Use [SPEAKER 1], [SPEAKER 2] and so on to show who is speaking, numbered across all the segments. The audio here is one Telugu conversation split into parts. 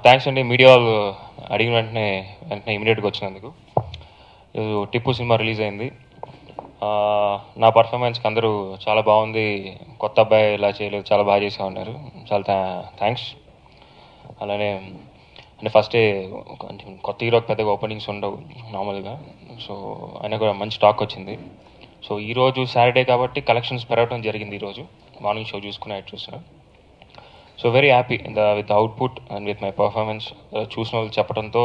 [SPEAKER 1] థ్యాంక్స్ అండి మీడియా వాళ్ళు అడిగిన వెంటనే ఇమీడియట్గా వచ్చినందుకు. టిప్పు సినిమా రిలీజ్ అయింది. నా పర్ఫార్మెన్స్కి అందరూ చాలా బాగుంది, కొత్త అబ్బాయి ఇలా చేయలేదు, చాలా బాగా చేసా ఉన్నారు. చాలా థ్యాంక్స్. అలానే అంటే ఫస్టే కొత్త హీరోకి పెద్దగా ఓపెనింగ్స్ ఉండవు నార్మల్గా, సో అయినా కూడా మంచి టాక్ వచ్చింది. సో ఈరోజు సాటర్డే కాబట్టి కలెక్షన్స్ పెరగడం జరిగింది. ఈరోజు మార్నింగ్ షో చూస్తున్నాను. So very happy with output and with my performance. చూసిన వాళ్ళు చెప్పడంతో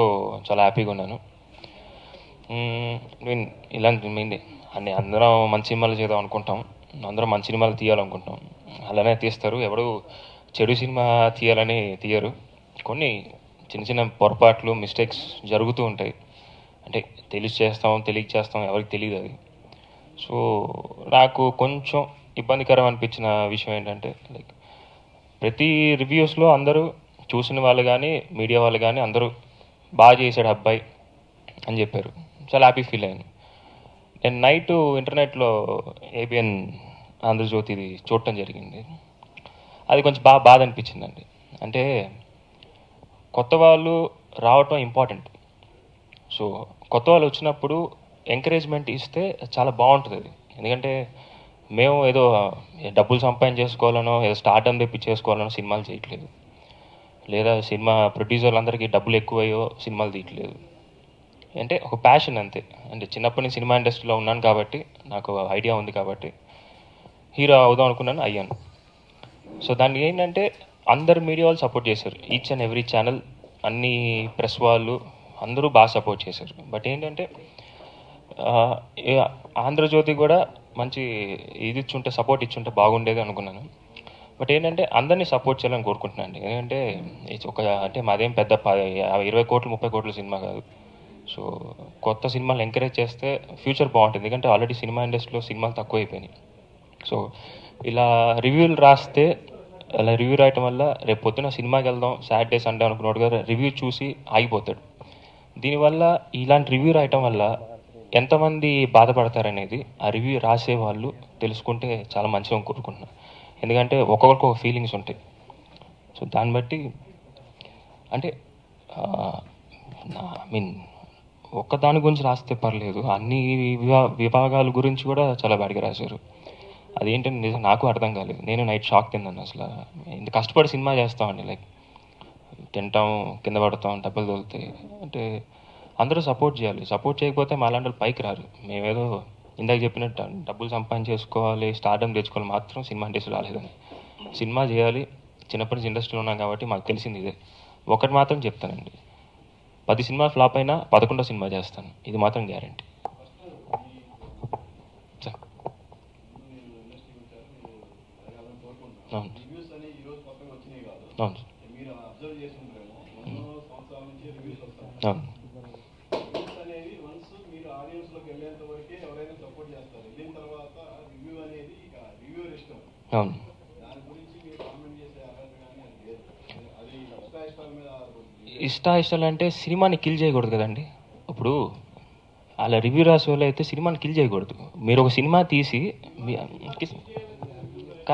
[SPEAKER 1] చాలా హ్యాపీగా ఉన్నాను. మీన్ ఇలాంటి మెయిన్ అన్ని అందరం మంచి సినిమాలు చేద్దాం అనుకుంటాం, అందరం మంచి సినిమాలు తీయాలనుకుంటాం, అలానే తీస్తారు. ఎవరు చెడు సినిమా తీయాలని తీయరు. కొన్ని చిన్న చిన్న పొరపాట్లు మిస్టేక్స్ జరుగుతూ ఉంటాయి. అంటే తెలియక చేస్తాం, ఎవరికి తెలియదు అది. సో నాకు కొంచెం ఇబ్బందికరం అనిపించిన విషయం ఏంటంటే, లైక్ ప్రతి రివ్యూస్లో అందరూ చూసిన వాళ్ళు కానీ మీడియా వాళ్ళు కానీ అందరూ బాగా చేశాడు అబ్బాయి అని చెప్పారు. చాలా హ్యాపీ ఫీల్ అయ్యాను. నేను నైట్ ఇంటర్నెట్లో ఏబిఎన్ ఆంధ్రజ్యోతిది చూడటం జరిగింది. అది కొంచెం బాధ అనిపించిందండి. అంటే కొత్త వాళ్ళు రావటం ఇంపార్టెంట్. సో కొత్త వాళ్ళు వచ్చినప్పుడు ఎంకరేజ్మెంట్ ఇస్తే చాలా బాగుంటుంది అది. ఎందుకంటే మేము ఏదో డబ్బులు సంపాదించేసుకోవాలనో ఏదో స్టార్టమ్ తెప్పించేసుకోవాలనో సినిమాలు చేయట్లేదు, లేదా సినిమా ప్రొడ్యూసర్లందరికీ డబ్బులు ఎక్కువయ్యో సినిమాలు తీయట్లేదు. అంటే ఒక ప్యాషన్ అంతే. అంటే చిన్నప్పటి నుంచి సినిమా ఇండస్ట్రీలో ఉన్నాను కాబట్టి నాకు ఐడియా ఉంది కాబట్టి హీరో అవుదాం అనుకున్నాను, అయ్యాను. సో దానికి ఏంటంటే అందరు మీడియా వాళ్ళు సపోర్ట్ చేశారు. ఈచ్ అండ్ ఎవ్రీ ఛానల్, అన్ని ప్రెస్ వాళ్ళు అందరూ బాగా సపోర్ట్ చేశారు. బట్ ఏంటంటే ఆంధ్రజ్యోతి కూడా మంచి ఇది ఇచ్చుంటే, సపోర్ట్ ఇచ్చుంటే బాగుండేది అనుకున్నాను. బట్ ఏంటంటే అందరినీ సపోర్ట్ చేయాలని కోరుకుంటున్నాను అండి. ఎందుకంటే అంటే మాదేం పెద్ద 20 కోట్లు 30 కోట్ల సినిమా కాదు. సో కొత్త సినిమాలు ఎంకరేజ్ చేస్తే ఫ్యూచర్ బాగుంటుంది. ఎందుకంటే ఆల్రెడీ సినిమా ఇండస్ట్రీలో సినిమాలు తక్కువైపోయినాయి. సో ఇలా రివ్యూలు రాస్తే, అలా రివ్యూ రాయటం వల్ల రేపు పొద్దున సినిమాకి వెళ్దాం సాటర్డే సండే అనుకున్నాడు కదా, రివ్యూ చూసి ఆగిపోతాడు. దీనివల్ల ఇలాంటి రివ్యూ రాయటం వల్ల ఎంతమంది బాధపడతారనేది ఆ రివ్యూ రాసే వాళ్ళు తెలుసుకుంటే చాలా మంచిగా కోరుకుంటున్నాను. ఎందుకంటే ఒక్కొక్కరికి ఒక ఫీలింగ్స్ ఉంటాయి. సో దాన్ని బట్టి అంటే ఐ మీన్ ఒక్కదాని గురించి రాస్తే పర్లేదు, అన్ని విభాగాల గురించి కూడా చాలా బాగా రాశారు. అదేంటంటే నిజం నాకు అర్థం కాలేదు. నేను నైట్ షాక్ తిన్నాను. అసలు ఇంత కష్టపడి సినిమా చేస్తామండి, లైక్ తింటాం, కింద పడతాం, డబ్బులు తగులుతాయి. అంటే అందరూ సపోర్ట్ చేయాలి. సపోర్ట్ చేయకపోతే మా లాంటి వాళ్ళు పైకి రారు. మేమేదో ఇందాక చెప్పినట్టు డబ్బులు సంపాదించేసుకోవాలి, స్టార్డమ్ తెచ్చుకోవాలి మాత్రం సినిమా ఇండస్ట్రీ రాలేదని. సినిమా చేయాలి, చిన్నప్పటి నుంచి ఇండస్ట్రీలో ఉన్నాం కాబట్టి మాకు తెలిసింది ఇదే. ఒకటి మాత్రం చెప్తానండి, 10 సినిమా ఫ్లాప్ అయినా 11వ సినిమా చేస్తాను, ఇది మాత్రం గ్యారంటీ. అవును అవును అవును. అవును. ఇష్టాలు అంటే సినిమాని కిల్ చేయకూడదు కదండి. ఇప్పుడు అలా రివ్యూ రాసే వాళ్ళు అయితే సినిమాని కిల్ చేయకూడదు. మీరు ఒక సినిమా తీసి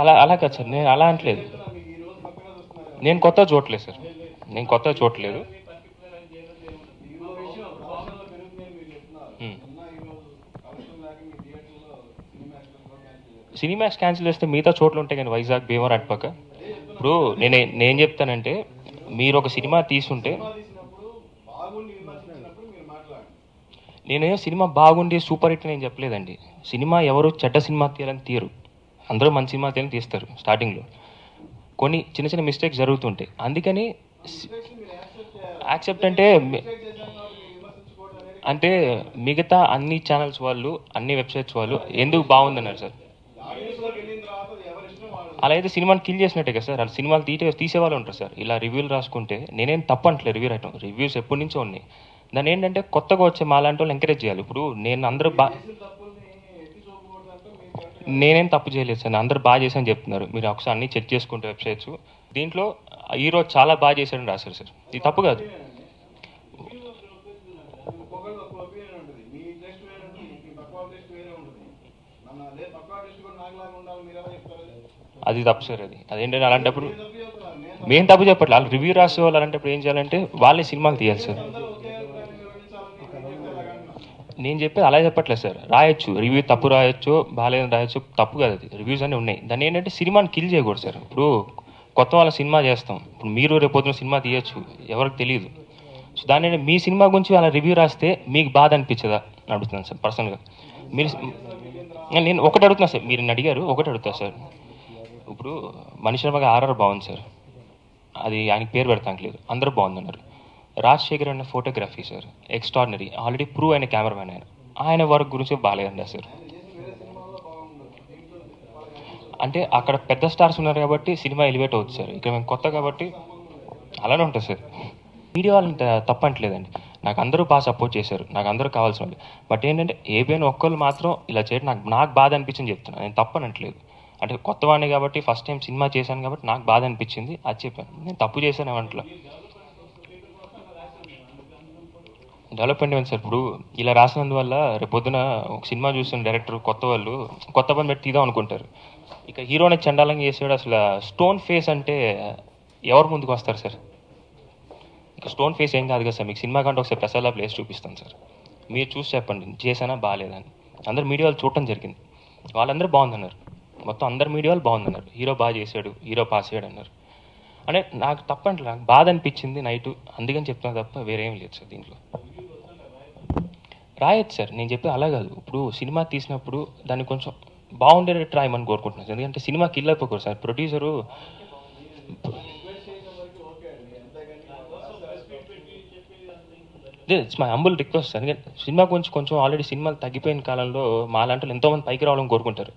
[SPEAKER 1] అలా కాదు సార్, నేను అలా అంటలేదు. నేను కొత్తగా చూడలేదు సార్, సినిమాక్స్ క్యాన్సిల్ చేస్తే మిగతా చోట్లు ఉంటాయి కానీ వైజాగ్, భీమవరం అటుపక్క. ఇప్పుడు నేను చెప్తానంటే, మీరు ఒక సినిమా తీసుంటే, నేనే సినిమా బాగుండి సూపర్ హిట్ నేను చెప్పలేదండి. సినిమా ఎవరు చెడ్డ సినిమా తీయాలని తీయరు, అందరూ మంచి సినిమా తీయాలని తీస్తారు. స్టార్టింగ్లో కొన్ని చిన్న చిన్న మిస్టేక్స్ జరుగుతుంటాయి. అందుకని యాక్సెప్ట్ అంటే మిగతా అన్ని ఛానల్స్ వాళ్ళు, అన్ని వెబ్సైట్స్ వాళ్ళు ఎందుకు బాగుందన్నారు సార్? అలా అయితే సినిమాని కిల్ చేసినట్టే కదా సార్. అలా సినిమాలు తీసేవాళ్ళు ఉంటారు సార్. ఇలా రివ్యూలు రాసుకుంటే నేనేం తప్పు అంటలేదు. రివ్యూ రాయటం, రివ్యూస్ ఎప్పటి నుంచో ఉన్నాయి. దాన్ని ఏంటంటే కొత్తగా వచ్చే మాలాంటి వాళ్ళు ఎంకరేజ్ చేయాలి. ఇప్పుడు నేను అందరూ నేనేం తప్పు చేయలేదు సార్, అందరూ బాగా చేశాను చెప్తున్నారు. మీరు ఒకసారి అన్ని చెక్ చేసుకుంటే వెబ్సైట్స్, దీంట్లో ఈరోజు చాలా బాగా చేశాడని రాశారు సార్. ఇది తప్పు కాదు. అది తప్పు సార్. అదేంటంటే అలాంటప్పుడు మేము తప్పు చెప్పట్లేదు. వాళ్ళు రివ్యూ రాసే వాళ్ళు అలాంటప్పుడు ఏం చేయాలంటే వాళ్ళే సినిమాలు తీయాలి సార్. నేను చెప్పేది అలా చెప్పట్లేదు సార్. రాయొచ్చు, రివ్యూ తప్పు రాయొచ్చు, బాగాలేదని రాయొచ్చు, తప్పు కాదు. అది రివ్యూస్ అన్నీ ఉన్నాయి. దాన్ని ఏంటంటే సినిమాని కిల్ చేయకూడదు సార్. ఇప్పుడు కొత్త వాళ్ళ సినిమా చేస్తాం, ఇప్పుడు మీరు రేపొద్దున సినిమా తీయచ్చు, ఎవరికి తెలియదు. సో దాన్ని మీ సినిమా గురించి అలా రివ్యూ రాస్తే మీకు బాధ అనిపించదా అని అడుగుతున్నాను సార్ పర్సనల్గా. మీరు నేను ఒకటి అడుగుతున్నా సార్, మీరు అడిగారు, ఒకటి అడుగుతా సార్. ఇప్పుడు మనిషి బాగా ఆర్ఆర్ బాగుంది సార్, అది ఆయనకి పేరు పెడతానికి లేదు, అందరూ బాగుందన్నారు. రాజశేఖర్ అనే photography sir extraordinary, already prove అయిన కెమెరామ్యాన్. ఆయన వర్క్ గురించి బాగాలేదండి సార్. అంటే అక్కడ పెద్ద స్టార్స్ ఉన్నారు కాబట్టి సినిమా ఎలివేట్ అవుతుంది సార్. ఇక్కడ మేము కొత్త కాబట్టి అలానే ఉంటుంది సార్. మీడియా వాళ్ళని తప్పట్లేదండి, నాకు అందరూ బాగా సపోర్ట్ చేశారు, నాకు అందరూ కావాల్సిన వాళ్ళు. బట్ ఏంటంటే ఏబిఎన్ ఒక్కళ్ళు మాత్రం ఇలా చేయడం నాకు బాధ అనిపించింది చెప్తున్నాను. నేను తప్పనట్లేదు. అంటే కొత్తవాడిని కాబట్టి ఫస్ట్ టైం సినిమా చేశాను కాబట్టి నాకు బాధ అనిపించింది, అది చెప్పాను. నేను తప్పు చేశాను ఏమంటలో. డెవలప్మెంట్ ఏమైంది సార్. ఇప్పుడు ఇలా రాసినందువల్ల రేపొద్దున ఒక సినిమా చూసిన డైరెక్టర్ కొత్త వాళ్ళు కొత్త పని పెట్టి తీద్దాం అనుకుంటారు. ఇక హీరోని చండాలంగా చేసాడు. అసలు స్టోన్ ఫేస్ అంటే ఎవరు ముందుకు వస్తారు సార్? ఇక స్టోన్ ఫేస్ ఏం కాదు కదా సార్. మీకు సినిమా కంటే ఒకసారి ప్రసాద్ ప్లేస్ చూపిస్తాను సార్, మీరు చూసి చెప్పండి చేశానా బాగాలేదని. అందరు మీడియా వాళ్ళు చూడటం జరిగింది, వాళ్ళందరూ బాగుందన్నారు. మొత్తం అందరు మీడియా వాళ్ళు బాగుందన్నారు. హీరో బాగా చేశాడు, హీరో పాస్ అయ్యాడు అన్నారు. అంటే నాకు తప్పంటే నాకు బాధ అనిపించింది నైట్, అందుకని చెప్తున్నా తప్ప వేరేం లేదు సార్. దీంట్లో రాయొచ్చు సార్, నేను చెప్పి అలా కాదు. ఇప్పుడు సినిమా తీసినప్పుడు దాన్ని కొంచెం బాగుండేటట్టు రాయమని కోరుకుంటున్నాను సార్. ఎందుకంటే సినిమా కిల్ అయిపోకూడదు sir. Producer it's my humble request sir. ఎందుకంటే సినిమా గురించి కొంచెం ఆల్రెడీ సినిమాలు తగ్గిపోయిన కాలంలో మా లాంటి ఎంతోమంది పైకి రావాలని కోరుకుంటారు.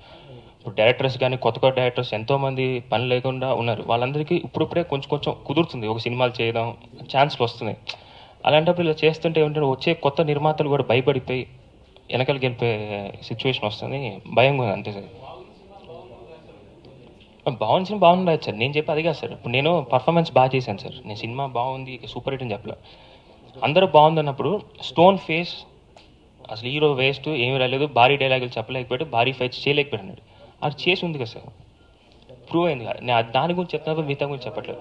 [SPEAKER 1] ఇప్పుడు డైరెక్టర్స్ కానీ కొత్త డైరెక్టర్స్ ఎంతోమంది పని లేకుండా ఉన్నారు. వాళ్ళందరికీ ఇప్పుడిప్పుడే కొంచెం కుదురుతుంది, ఒక సినిమాలు చేయడం ఛాన్స్లు వస్తున్నాయి. అలాంటప్పుడు ఇలా చేస్తుంటే ఏమంటే వచ్చే కొత్త నిర్మాతలు కూడా భయపడిపోయి వెనకాలకి వెళ్ళిపోయే సిచ్యువేషన్ వస్తుంది, భయంగా ఉంది అంతే సార్. బాగుంది సార్. నేను చెప్పి అది కాదు సార్. ఇప్పుడు నేను పర్ఫార్మెన్స్ బాగా చేశాను సార్, నేను సినిమా బాగుంది సూపర్ హిట్ అని చెప్పలే. అందరూ బాగుందన్నప్పుడు స్టోన్ ఫేస్ అసలు హీరో వేస్ట్, ఏమీ రాలేదు, భారీ డైలాగులు చెప్పలేకపోయాడు, భారీ ఫైట్స్ చేయలేకపోయాడు. అది చేసి ఉంది కదా సార్, ప్రూవ్ అయింది కదా. నేను దాని గురించి చెప్తున్నప్పుడు మిగతా గురించి చెప్పట్లేదు.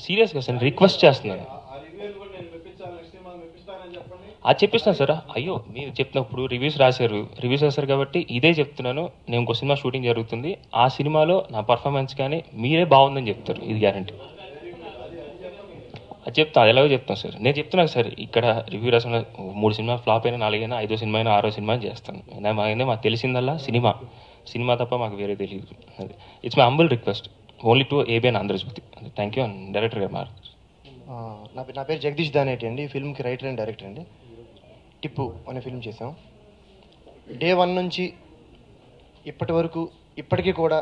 [SPEAKER 1] సీరియస్గా సార్ రిక్వెస్ట్ చేస్తున్నాను, అది చెప్పిస్తాను సార్. అయ్యో మీరు చెప్పినప్పుడు రివ్యూస్ రాశారు కాబట్టి ఇదే చెప్తున్నాను. నేను ఇంకో సినిమా షూటింగ్ జరుగుతుంది, ఆ సినిమాలో నా పర్ఫార్మెన్స్ కానీ మీరే బాగుందని చెప్తారు, ఇది గ్యారంటీ. అది చెప్తాను, అది ఎలాగో చెప్తాను సార్. నేను చెప్తున్నాను సార్, ఇక్కడ రివ్యూ రాసిన 3 సినిమా ఫ్లాప్ అయినా, 4 అయినా, 5వ సినిమా అయినా, 6వ సినిమా చేస్తాను. మాకు తెలిసిందల్లా సినిమా తప్ప మాకు వేరే తెలియదు. అది it's my humble request only to ABN Andhra Jyothi. Thank you and director గారు మార్క్.
[SPEAKER 2] నా పేరు జగదీష్ దానేటి అండి, ఫిల్మ్కి రైటర్ అండ్ డైరెక్టర్ అండి. టిప్పు అనే ఫిల్మ్ చేసాం. డే 1 నుంచి ఇప్పటి వరకు ఇప్పటికీ కూడా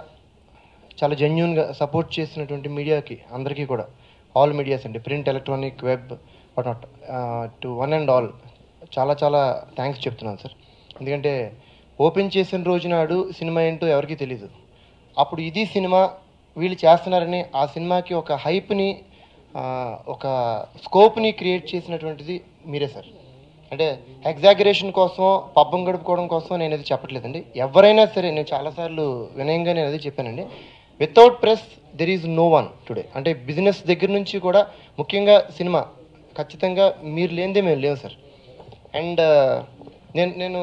[SPEAKER 2] చాలా జెన్యూన్గా సపోర్ట్ చేసినటువంటి మీడియాకి అందరికీ కూడా, ఆల్ మీడియాస్ అండి, print, electronic, web, what not, to one and all చాలా చాలా థ్యాంక్స్ చెప్తున్నాను సార్. ఎందుకంటే ఓపెన్ చేసిన రోజు నాడు సినిమా ఏంటో ఎవరికీ తెలీదు. అప్పుడు ఇది సినిమా వీళ్ళు చేస్తున్నారని ఆ సినిమాకి ఒక హైప్ని, ఒక స్కోప్ని క్రియేట్ చేసినటువంటిది మీరే సార్. అంటే ఎగ్జాగరేషన్ కోసం, పబ్బం గడుపుకోవడం కోసం నేను అది చెప్పట్లేదండి. ఎవరైనా సరే, నేను చాలాసార్లు వినయంగా నేను అది చెప్పానండి, without press there is no one today. అంటే బిజినెస్ దగ్గర నుంచి కూడా, ముఖ్యంగా సినిమా, ఖచ్చితంగా మీరు లేనిదే మేము లేవు సార్. అండ్ నేను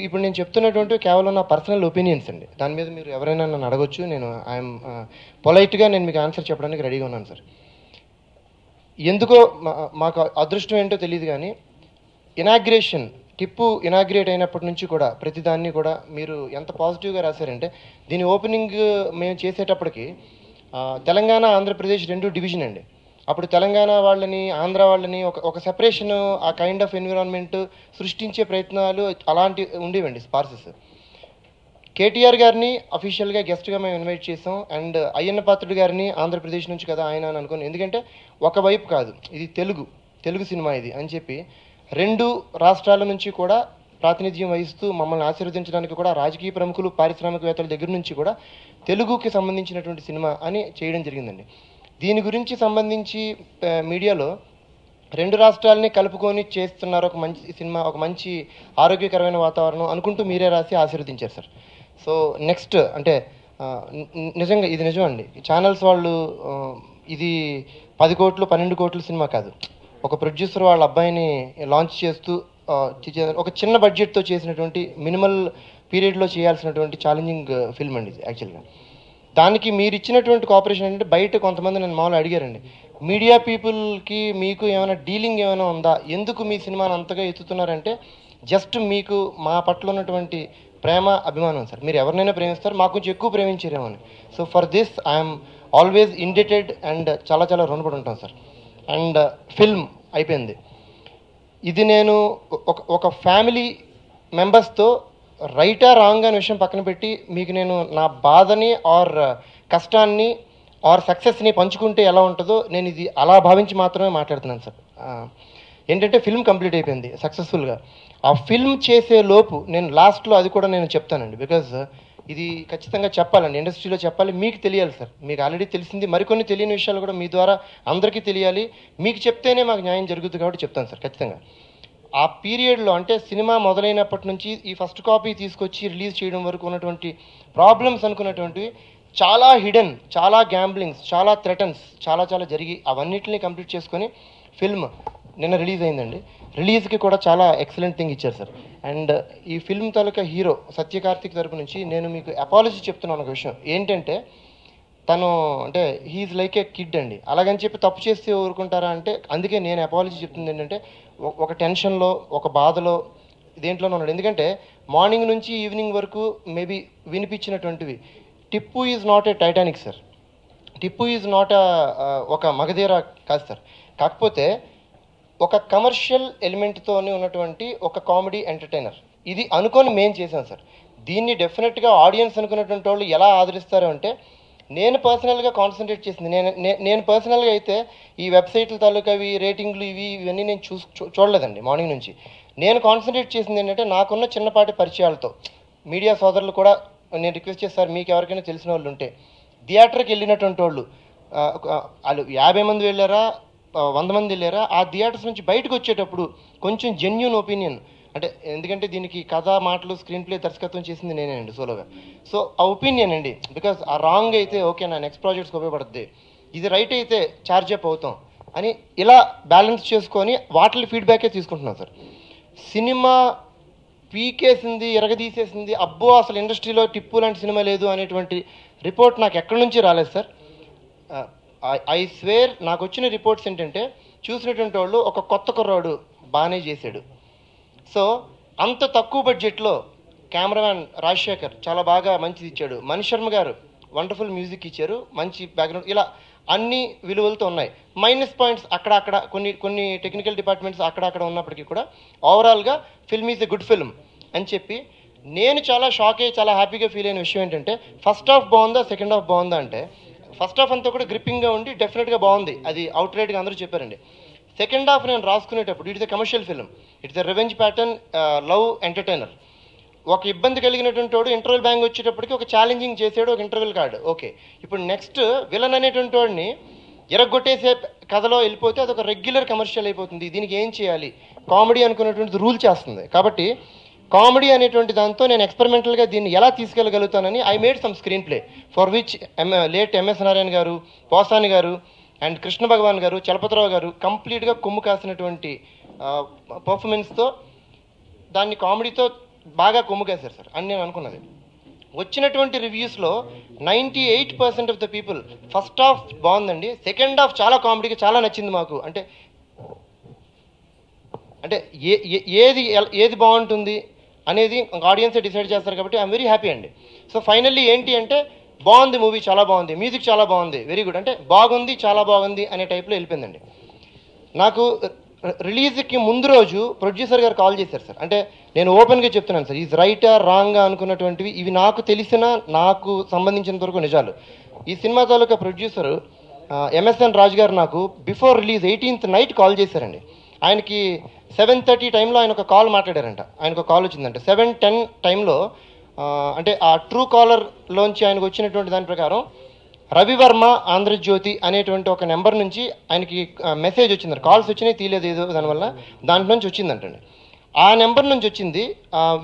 [SPEAKER 2] ఇప్పుడు నేను చెప్తున్నటువంటి కేవలం నా పర్సనల్ ఒపీనియన్స్ అండి. దాని మీద మీరు ఎవరైనా నన్ను అడగొచ్చు. నేను ఐఎమ్ పొలైట్గా నేను మీకు ఆన్సర్ చెప్పడానికి రెడీగా ఉన్నాను సార్. ఎందుకో మాకు అదృష్టం ఏంటో తెలియదు కానీ, ఇనాగ్రేషన్, టిప్పు ఇనాగ్రేట్ అయినప్పటి నుంచి కూడా ప్రతిదాన్ని కూడా మీరు ఎంత పాజిటివ్గా రాశారంటే, దీని ఓపెనింగ్ మేము చేసేటప్పటికి తెలంగాణ, ఆంధ్రప్రదేశ్ 2 డివిజన్ అండి. అప్పుడు తెలంగాణ వాళ్ళని, ఆంధ్ర వాళ్ళని ఒక సెపరేషన్, ఆ కైండ్ ఆఫ్ ఎన్విరాన్మెంట్ సృష్టించే ప్రయత్నాలు అలాంటివి ఉండేవండి, స్పార్సెస్. కేటీఆర్ గారిని అఫీషియల్గా గెస్ట్గా మేము ఇన్వైట్ చేసాం. అండ్ అయ్యన్న పాత్రుడు గారిని ఆంధ్రప్రదేశ్ నుంచి కదా ఆయన అని అనుకుని, ఎందుకంటే ఒకవైపు కాదు, ఇది తెలుగు సినిమా ఇది అని చెప్పి 2 రాష్ట్రాల నుంచి కూడా ప్రాతినిధ్యం వహిస్తూ మమ్మల్ని ఆశీర్వదించడానికి కూడా రాజకీయ ప్రముఖులు, పారిశ్రామికవేత్తల దగ్గర నుంచి కూడా తెలుగుకి సంబంధించినటువంటి సినిమా అని చేయడం జరిగిందండి. దీని గురించి సంబంధించి మీడియాలో 2 రాష్ట్రాలని కలుపుకొని చేస్తున్నారు, ఒక మంచి సినిమా, ఒక మంచి ఆరోగ్యకరమైన వాతావరణం అనుకుంటూ మీరే రాసి ఆశీర్వదించారు సార్. సో నెక్స్ట్ అంటే నిజంగా ఇది నిజం అండి. ఛానల్స్ వాళ్ళు ఇది 10 కోట్లు 12 కోట్ల సినిమా కాదు. ఒక ప్రొడ్యూసర్ వాళ్ళ అబ్బాయిని లాంచ్ చేస్తూ ఒక చిన్న బడ్జెట్తో చేసినటువంటి మినిమల్ పీరియడ్లో చేయాల్సినటువంటి ఛాలెంజింగ్ ఫిల్మ్ అండి ఇది యాక్చువల్గా. దానికి మీరు ఇచ్చినటువంటి కోఆపరేషన్ అంటే బయట కొంతమంది నన్ను మామూలు అడిగారండి, మీడియా పీపుల్కి మీకు ఏమైనా డీలింగ్ ఏమైనా ఉందా, ఎందుకు మీ సినిమాని అంతగా ఎత్తుతున్నారంటే జస్ట్ మీకు మా పట్ల ఉన్నటువంటి ప్రేమ అభిమానం సార్. మీరు ఎవరినైనా ప్రేమిస్తారు, మాకు కొంచెం ఎక్కువ ప్రేమించారేమో అని. So for this I'm always indebted and చాలా చాలా రుణపడి ఉంటాను సార్. అండ్ ఫిల్మ్ అయిపోయింది. ఇది నేను ఒక ఫ్యామిలీ మెంబర్స్తో రైటా రాంగ్ అనే విషయం పక్కన పెట్టి మీకు నేను నా బాధని ఆర్ కష్టాన్ని ఆర్ సక్సెస్ని పంచుకుంటే ఎలా ఉంటుందో నేను ఇది అలా భావించి మాత్రమే మాట్లాడుతున్నాను సార్. ఏంటంటే ఫిల్మ్ కంప్లీట్ అయిపోయింది సక్సెస్ఫుల్గా. ఆ ఫిల్మ్ చేసే లోపు నేను లాస్ట్లో అది కూడా నేను చెప్తానండి, బికాజ్ ఇది ఖచ్చితంగా చెప్పాలండి, ఇండస్ట్రీలో చెప్పాలి, మీకు తెలియాలి సార్. మీకు ఆల్రెడీ తెలిసింది, మరికొన్ని తెలియని విషయాలు కూడా మీ ద్వారా అందరికీ తెలియాలి. మీకు చెప్తేనే మాకు న్యాయం జరుగుతుంది కాబట్టి చెప్తాను సార్ ఖచ్చితంగా. ఆ పీరియడ్లో అంటే సినిమా మొదలైనప్పటి నుంచి ఈ ఫస్ట్ కాపీ తీసుకొచ్చి రిలీజ్ చేయడం వరకు ఉన్నటువంటి ప్రాబ్లమ్స్ అనుకున్నటువంటివి చాలా హిడెన్, చాలా గ్యాంబ్లింగ్స్, చాలా థ్రెటన్స్ చాలా చాలా జరిగి అవన్నిటిని కంప్లీట్ చేసుకొని ఫిల్మ్ నిన్న రిలీజ్ అయిందండి. రిలీజ్కి కూడా చాలా ఎక్సలెంట్ థింగ్ ఇచ్చారు సార్. అండ్ ఈ ఫిల్మ్ తాలూకా హీరో సత్యకార్తిక్ తరపు నుంచి నేను మీకు అపాలజీ చెప్తున్నాను. ఒక విషయం ఏంటంటే తను అంటే హీఈస్ లైక్ ఏ కిడ్ అండి. అలాగని చెప్పి తప్పు చేస్తే ఊరుకుంటారా అంటే అందుకే నేను అపాలజీ చెప్తుంది ఏంటంటే ఒక టెన్షన్లో ఒక బాధలో దేంట్లోనే ఉన్నాడు. ఎందుకంటే మార్నింగ్ నుంచి ఈవినింగ్ వరకు మేబీ వినిపించినటువంటివి Tippu is not a Titanic sir. Tippu is not ఒక మగధీర కాదు సార్. కాకపోతే ఒక కమర్షియల్ ఎలిమెంట్తోనే ఉన్నటువంటి ఒక కామెడీ ఎంటర్టైనర్ ఇది అనుకొని మేము చేసాం సార్. దీన్ని డెఫినెట్గా ఆడియన్స్ అనుకున్నటువంటి వాళ్ళు ఎలా ఆదరిస్తారు అంటే నేను పర్సనల్గా కాన్సన్ట్రేట్ చేసింది నేను పర్సనల్గా అయితే ఈ వెబ్సైట్ల తాలూకా ఇవి రేటింగ్లు ఇవన్నీ నేను చూడలేదండి. మార్నింగ్ నుంచి నేను కాన్సన్ట్రేట్ చేసింది ఏంటంటే నాకున్న చిన్నపాటి పరిచయాలతో మీడియా సోదరులు కూడా నేను రిక్వెస్ట్ చేస్తారు, మీకు ఎవరికైనా తెలిసిన వాళ్ళు ఉంటే థియేటర్కి వెళ్ళినటువంటి వాళ్ళు 50 మంది వెళ్ళారా 100 మంది వెళ్ళారా, ఆ థియేటర్స్ నుంచి బయటకు వచ్చేటప్పుడు కొంచెం జెన్యూన్ ఒపీనియన్ అంటే ఎందుకంటే దీనికి కథ మాటలు స్క్రీన్ ప్లే దర్శకత్వం చేసింది నేనే అండి సోలోగా. సో ఆ ఒపీనియన్ అండి, బికాజ్ ఆ రాంగ్ అయితే ఓకే నా నెక్స్ట్ ప్రాజెక్ట్స్కి ఉపయోగపడుతుంది, ఇది రైట్ అయితే ఛార్జ్ అప్ అవుతాం అని ఇలా బ్యాలెన్స్ చేసుకొని వాటి ఫీడ్బ్యాకే తీసుకుంటున్నాం సార్. సినిమా పీకేసింది ఎరగదీసేసింది అబ్బో అసలు ఇండస్ట్రీలో టిప్పు లాంటి సినిమా లేదు అనేటువంటి రిపోర్ట్ నాకు ఎక్కడి నుంచి రాలేదు సార్. ఐ స్వేర్ నాకు వచ్చిన రిపోర్ట్స్ ఏంటంటే చూసినటువంటి వాళ్ళు ఒక కొత్త కుర్రాడు బాగానే చేశాడు. సో అంత తక్కువ బడ్జెట్లో కెమెరామ్యాన్ రాజశేఖర్ చాలా బాగా మంచిది ఇచ్చాడు, మణి శర్మ గారు వండర్ఫుల్ మ్యూజిక్ ఇచ్చారు, మంచి బ్యాక్గ్రౌండ్, ఇలా అన్ని విలువలతో ఉన్నాయి. మైనస్ పాయింట్స్ అక్కడక్కడ కొన్ని టెక్నికల్ డిపార్ట్మెంట్స్ అక్కడక్కడ ఉన్నప్పటికీ కూడా ఓవరాల్గా film is a good film అని చెప్పి నేను చాలా షాక్ అయ్యి చాలా హ్యాపీగా ఫీల్ అయిన విషయం ఏంటంటే ఫస్ట్ హాఫ్ బాగుందా సెకండ్ హాఫ్ బాగుందా అంటే ఫస్ట్ హాఫ్ అంతా కూడా గ్రిప్పింగ్గా ఉండి డెఫినెట్గా బాగుంది, అది అవుట్ రైట్గా అందరూ చెప్పారండి. సెకండ్ హాఫ్ నేను రాసుకునేటప్పుడు it's a commercial film, it's a revenge pattern love entertainer. ఒక ఇబ్బంది కలిగినటువంటి వాడు ఇంటర్వెల్ బ్యాంగ్ వచ్చేటప్పటికి ఒక ఛాలెంజింగ్ చేసాడు, ఒక ఇంటర్వెల్ కార్డు ఓకే. ఇప్పుడు నెక్స్ట్ విలన్ అనేటువంటి వాడిని ఎరగొట్టేసే కథలో వెళ్ళిపోతే అదొక రెగ్యులర్ కమర్షియల్ అయిపోతుంది. దీనికి ఏం చేయాలి, కామెడీ అనుకున్నటువంటి రూల్ చేస్తుంది. కాబట్టి కామెడీ అనేటువంటి దాంతో నేను ఎక్స్పెరిమెంటల్గా దీన్ని ఎలా తీసుకెళ్ళగలుగుతానని I made some screenplay for which late M S Narayana garu, Posani గారు అండ్ కృష్ణ భగవాన్ గారు, చలపతిరావు గారు కంప్లీట్గా కొమ్ము కాసినటువంటి పర్ఫార్మెన్స్తో దాన్ని కామెడీతో బాగా కొమ్ము కాశారు సార్ అని నేను అనుకున్నది. వచ్చినటువంటి రివ్యూస్లో 98% of the people first half బాగుందండి, సెకండ్ హాఫ్ చాలా కామెడీగా చాలా నచ్చింది మాకు అంటే ఏది బాగుంటుంది అనేది ఆడియన్సే డిసైడ్ చేస్తారు. కాబట్టి ఐఎమ్ వెరీ హ్యాపీ అండి. సో ఫైనల్లీ ఏంటి అంటే బాగుంది మూవీ, చాలా బాగుంది, మ్యూజిక్ చాలా బాగుంది, వెరీ గుడ్ అంటే బాగుంది చాలా బాగుంది అనే టైప్లో వెళ్ళిపోయిందండి. నాకు రిలీజ్కి ముందు రోజు ప్రొడ్యూసర్ గారు కాల్ చేశారు సార్. అంటే నేను ఓపెన్గా చెప్తున్నాను సార్, ఈజ్ రైటా రాంగా అనుకున్నటువంటివి ఇవి నాకు తెలిసిన నాకు సంబంధించినంత వరకు నిజాలు. ఈ సినిమా తాలూకా ప్రొడ్యూసర్ ఎంఎస్ఎన్ రాజు గారు నాకు before release 18th night call చేశారండి. ఆయనకి 7:30 టైంలో ఆయన ఒక కాల్ మాట్లాడారంట, ఆయనకు ఒక కాల్ వచ్చిందంట. 7:10 టైంలో అంటే ఆ ట్రూ కాలర్లోంచి ఆయనకు వచ్చినటువంటి దాని ప్రకారం రవివర్మ ఆంధ్రజ్యోతి అనేటువంటి ఒక నెంబర్ నుంచి ఆయనకి మెసేజ్ వచ్చిందంట. కాల్స్ వచ్చినాయి తీయలేదు ఏదో దానివల్ల, దాంట్లో నుంచి వచ్చిందంటండి. ఆ నెంబర్ నుంచి వచ్చింది